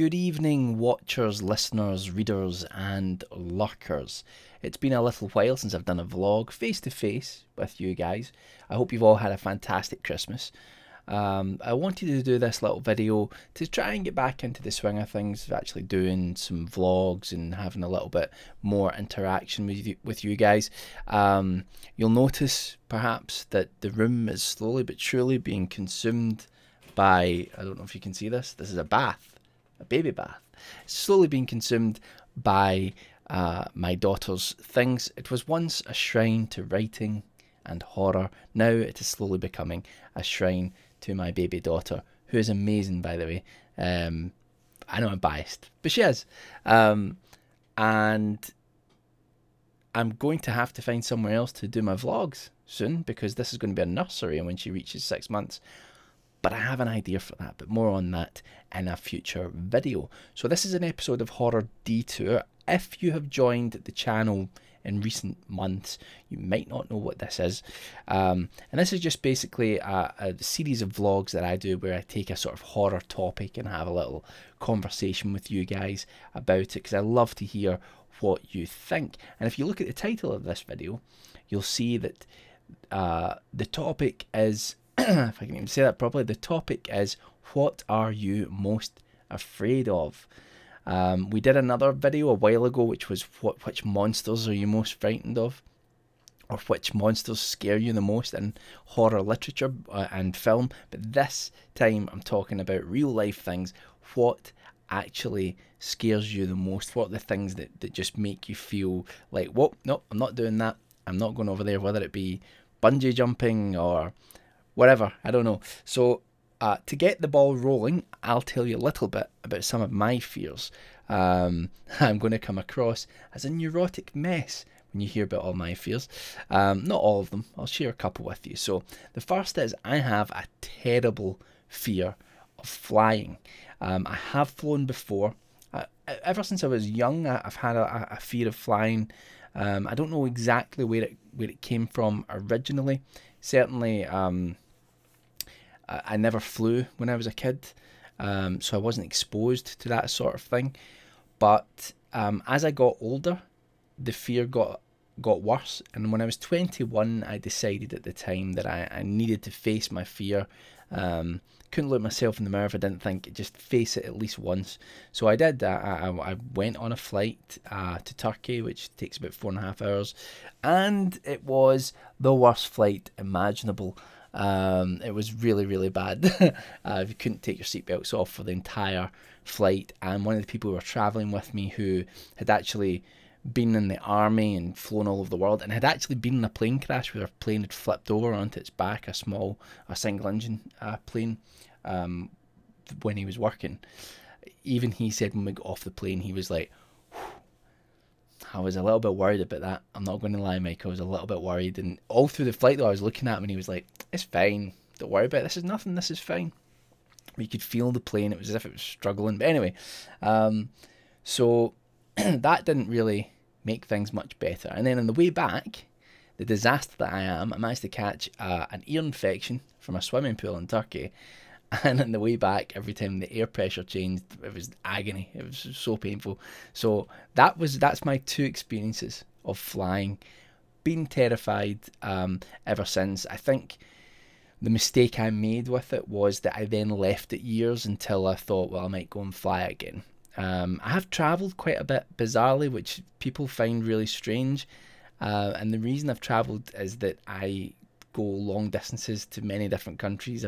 Good evening, watchers, listeners, readers, and lurkers. It's been a little while since I've done a vlog face to face with you guys. I hope you've all had a fantastic Christmas. I wanted to do this little video to try and get back into the swing of things, actually doing some vlogs and having a little bit more interaction with you guys. You'll notice perhaps that the room is slowly but surely being consumed by, I don't know if you can see this is a bath. A baby bath. It's slowly being consumed by my daughter's things. It was once a shrine to writing and horror. Now it is slowly becoming a shrine to my baby daughter, who is amazing, by the way. I know I'm biased, but she is. And I'm going to have to find somewhere else to do my vlogs soon, because this is going to be a nursery when she reaches 6 months. But I have an idea for that, but more on that in a future video. So this is an episode of Horror Detour. If you have joined the channel in recent months, you might not know what this is. And this is just basically a series of vlogs that I do where I take a sort of horror topic and have a little conversation with you guys about it, because I love to hear what you think. And if you look at the title of this video, you'll see that the topic is, if I can even say that properly, the topic is, what are you most afraid of? We did another video a while ago which was which monsters are you most frightened of, or which monsters scare you the most in horror literature and film. But this time I'm talking about real life things. What actually scares you the most? What are the things that just make you feel like, whoa, no, I'm not doing that, I'm not going over there, whether it be bungee jumping or whatever, I don't know. So to get the ball rolling, I'll tell you a little bit about some of my fears. I'm going to come across as a neurotic mess when you hear about all my fears. Not all of them, I'll share a couple with you. So the first is, I have a terrible fear of flying. I have flown before. Ever since I was young, I've had a fear of flying. I don't know exactly where it came from originally. Certainly, I never flew when I was a kid, so I wasn't exposed to that sort of thing. But as I got older, the fear got worse. And when I was 21, I decided at the time that I needed to face my fear. Couldn't look myself in the mirror if I didn't think, just face it at least once. So I did. I went on a flight to Turkey, which takes about 4.5 hours, and it was the worst flight imaginable. It was really, really bad. You couldn't take your seatbelts off for the entire flight. And one of the people who were traveling with me, who had actually been in the army and flown all over the world, and had actually been in a plane crash where a plane had flipped over onto its back, a single engine plane, when he was working. Even he said when we got off the plane, he was like, I was a little bit worried about that. I'm not going to lie, Mike, I was a little bit worried. And all through the flight though, I was looking at him and he was like, it's fine, don't worry about it, this is nothing, this is fine. But you could feel the plane, it was as if it was struggling. But anyway, so that didn't really make things much better. And then on the way back, the disaster that I am, I managed to catch an ear infection from a swimming pool in Turkey. And on the way back, every time the air pressure changed, it was agony. It was so painful. So that's my two experiences of flying. Been terrified ever since. I think the mistake I made with it was that I then left it years until I thought, well, I might go and fly again. I have travelled quite a bit, bizarrely, which people find really strange. And the reason I've travelled is that I go long distances to many different countries.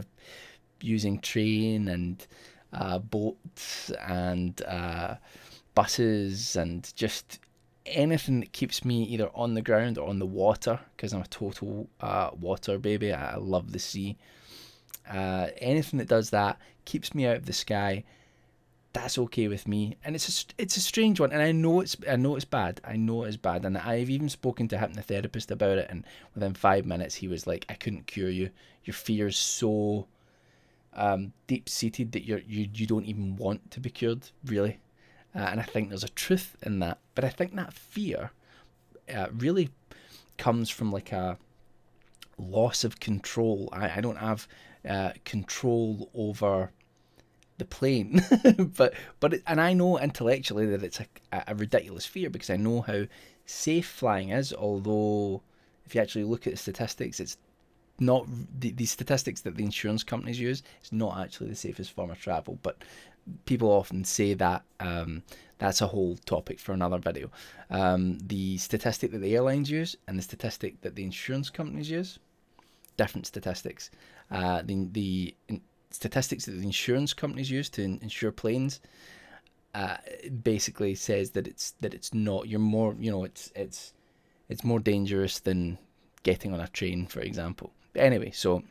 Using train and boats and buses and just anything that keeps me either on the ground or on the water, because I'm a total water baby. I love the sea. Anything that does that, keeps me out of the sky, that's okay with me. And it's a strange one, and I know it's bad. I know it's bad, and I've even spoken to a hypnotherapist about it, and within 5 minutes he was like, I couldn't cure you. Your fear is so deep-seated that you don't even want to be cured, really. And I think there's a truth in that. But I think that fear really comes from like a loss of control. I don't have control over the plane. And I know intellectually that it's a ridiculous fear, because I know how safe flying is, although if you actually look at the statistics, it's not the statistics that the insurance companies use. It's not actually the safest form of travel, but people often say that. That's a whole topic for another video. The statistic that the airlines use and the statistic that the insurance companies use, different statistics. The statistics that the insurance companies use to insure planes basically says that it's not. You're more, it's more dangerous than getting on a train, for example. But anyway, so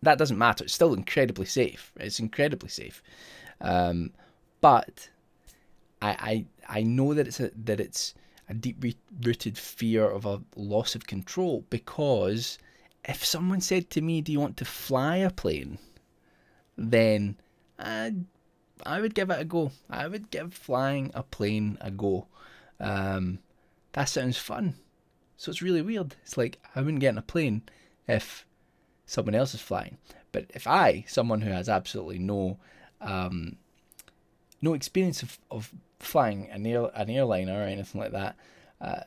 that doesn't matter. It's still incredibly safe. It's incredibly safe. But I know that it's a deep rooted fear of a loss of control, because if someone said to me, "Do you want to fly a plane?" then I would give it a go. I would give flying a plane a go. That sounds fun. So it's really weird. It's like, I wouldn't get in a plane if someone else is flying. But if someone who has absolutely no experience of flying an airliner or anything like that,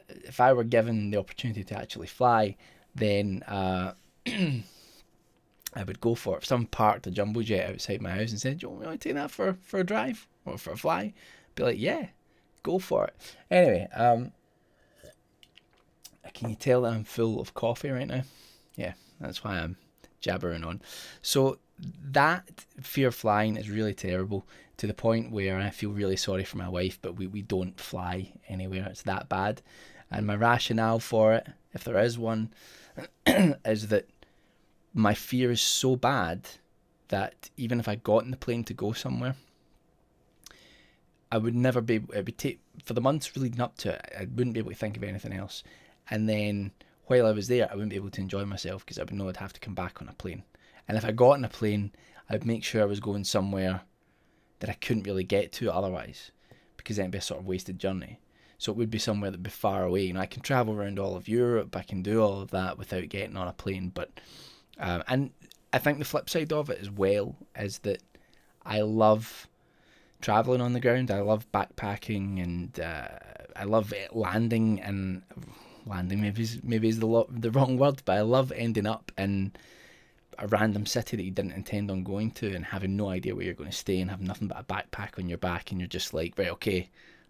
if I were given the opportunity to actually fly, then I would go for it. If someone parked a jumbo jet outside my house and said, "Do you want to take that for a drive or for a fly?" I'd be like, "Yeah, go for it." Anyway, can you tell that I'm full of coffee right now? Yeah, that's why I'm jabbering on. So that fear of flying is really terrible, to the point where I feel really sorry for my wife, but we don't fly anywhere. It's that bad. And my rationale for it, if there is one, is that my fear is so bad that even if I got in the plane to go somewhere, I would never be able, it would take, for the months leading up to it, I wouldn't be able to think of anything else. And then while I was there, I wouldn't be able to enjoy myself, because I would know I'd have to come back on a plane. And if I got on a plane, I'd make sure I was going somewhere that I couldn't really get to otherwise, because then it'd be a sort of wasted journey. So it would be somewhere that'd be far away. I can travel around all of Europe, I can do all of that without getting on a plane. But and I think the flip side of it as well is that I love traveling on the ground. I love backpacking, and I love landing. And landing maybe is the wrong word, but I love ending up in a random city that you didn't intend on going to, and having no idea where you're going to stay, and have nothing but a backpack on your back, and you're just like, right, okay,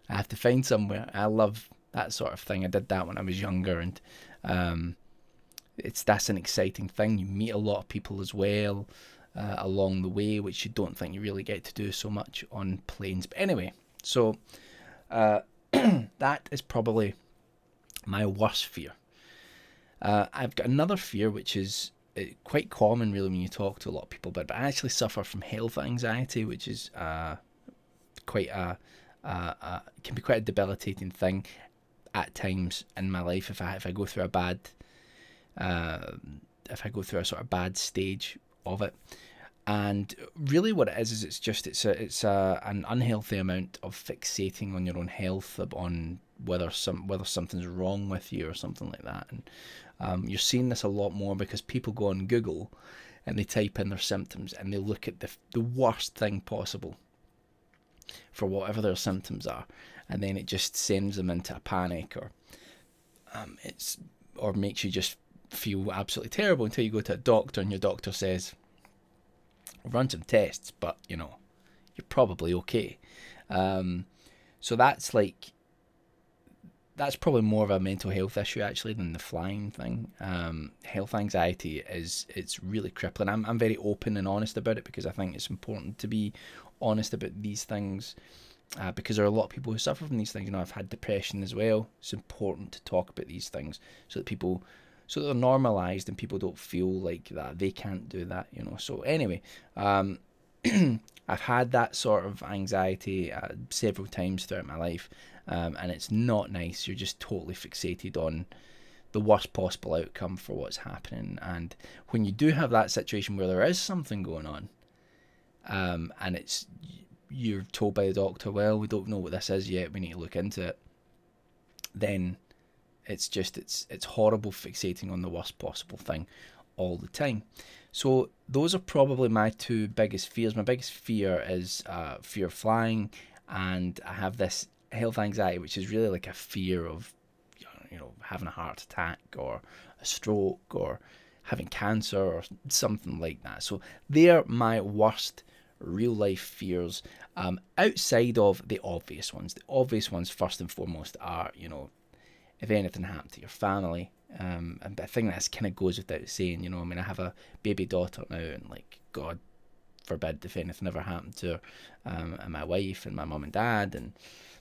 I have to find somewhere. I love that sort of thing. I did that when I was younger, and that's an exciting thing. You meet a lot of people as well along the way, which you don't think you really get to do so much on planes. But anyway, so that is probably my worst fear. I've got another fear, which is quite common really when you talk to a lot of people about it, but I actually suffer from health anxiety, which is quite can be quite a debilitating thing at times in my life if I go through a sort of bad stage of it. And really what it is it's an unhealthy amount of fixating on your own health, on whether something's wrong with you or something like that. And you're seeing this a lot more because people go on Google and they type in their symptoms and they look at the worst thing possible for whatever their symptoms are, and then it just sends them into a panic, or makes you just feel absolutely terrible until you go to a doctor and your doctor says, run some tests, but you're probably okay. So that's probably more of a mental health issue actually than the flying thing. Health anxiety it's really crippling. I'm very open and honest about it because I think it's important to be honest about these things, because there are a lot of people who suffer from these things. I've had depression as well. It's important to talk about these things so that they're normalized and people don't feel like that they can't do that. So anyway, I've had that sort of anxiety several times throughout my life, and it's not nice. You're just totally fixated on the worst possible outcome for what's happening. And when you do have that situation where there is something going on, and you're told by the doctor, well, we don't know what this is yet, we need to look into it, then it's horrible fixating on the worst possible thing all the time. So those are probably my two biggest fears. My biggest fear is fear of flying, and I have this health anxiety, which is really like a fear of, you know, having a heart attack or a stroke or having cancer or something like that. So they're my worst real life fears, outside of the obvious ones. The obvious ones, first and foremost, are, you know, if anything happened to your family. And I think that kind of goes without saying, you know. I mean, I have a baby daughter now, and like, God forbid if anything ever happened to her, and my wife and my mum and dad and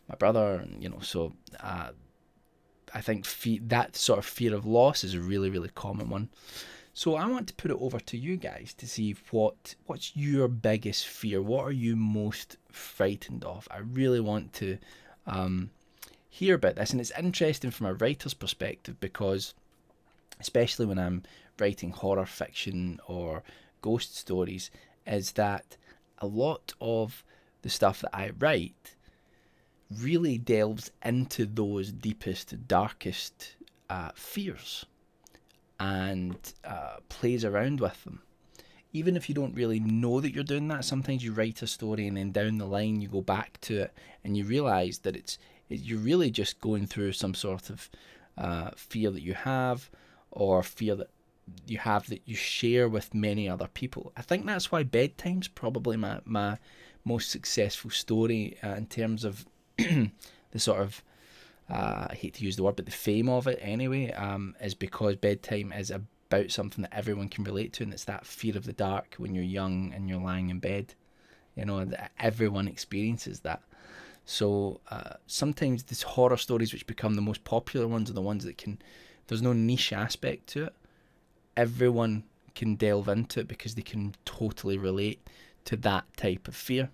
my brother, and you know, so I think that sort of fear of loss is a really, really common one. So I want to put it over to you guys to see what's your biggest fear. What are you most frightened of? I really want to hear about this, and it's interesting from a writer's perspective, because especially when I'm writing horror fiction or ghost stories, is that a lot of the stuff that I write really delves into those deepest, darkest fears, and plays around with them. Even if you don't really know that you're doing that, sometimes you write a story and then down the line you go back to it and you realise that you're really just going through some sort of fear that you have, or fear that you have that you share with many other people. I think that's why Bedtime's probably my most successful story in terms of the sort of, I hate to use the word, but the fame of it anyway, is because Bedtime is about something that everyone can relate to, and it's that fear of the dark when you're young and you're lying in bed. You know, everyone experiences that. So sometimes these horror stories which become the most popular ones are the ones that there's no niche aspect to it. Everyone can delve into it because they can totally relate to that type of fear.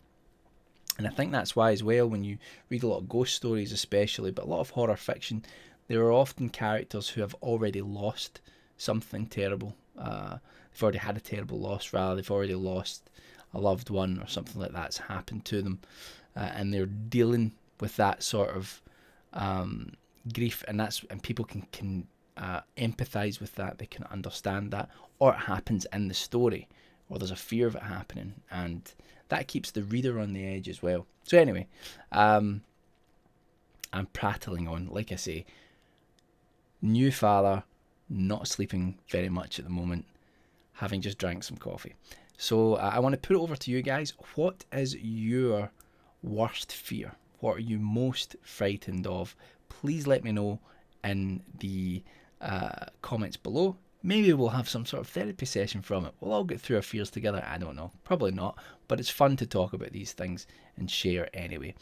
And I think that's why as well, when you read a lot of ghost stories especially, but a lot of horror fiction, there are often characters who have already lost something terrible. They've already had a terrible loss, rather. They've already lost a loved one or something like that's happened to them. And they're dealing with that sort of grief, and people can empathize with that. They can understand that, or it happens in the story, or there's a fear of it happening, and that keeps the reader on the edge as well. So anyway, I'm prattling on. Like I say, new father, not sleeping very much at the moment, having just drank some coffee. So I want to put it over to you guys. What is your worst fear? What are you most frightened of? Please let me know in the comments below. Maybe we'll have some sort of therapy session from it. We'll all get through our fears together. I don't know. Probably not. But it's fun to talk about these things and share anyway.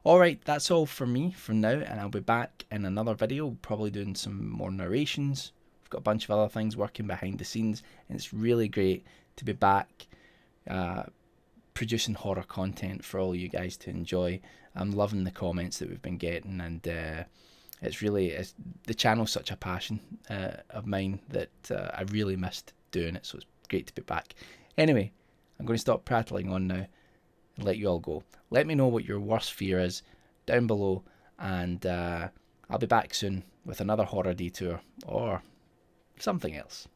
Alright, that's all for me for now. And I'll be back in another video, probably doing some more narrations. We've got a bunch of other things working behind the scenes. And it's really great to be back producing horror content for all you guys to enjoy. I'm loving the comments that we've been getting, and the channel's such a passion of mine that I really missed doing it, so it's great to be back. Anyway, I'm going to stop prattling on now and let you all go. Let me know what your worst fear is down below, and I'll be back soon with another horror detour or something else.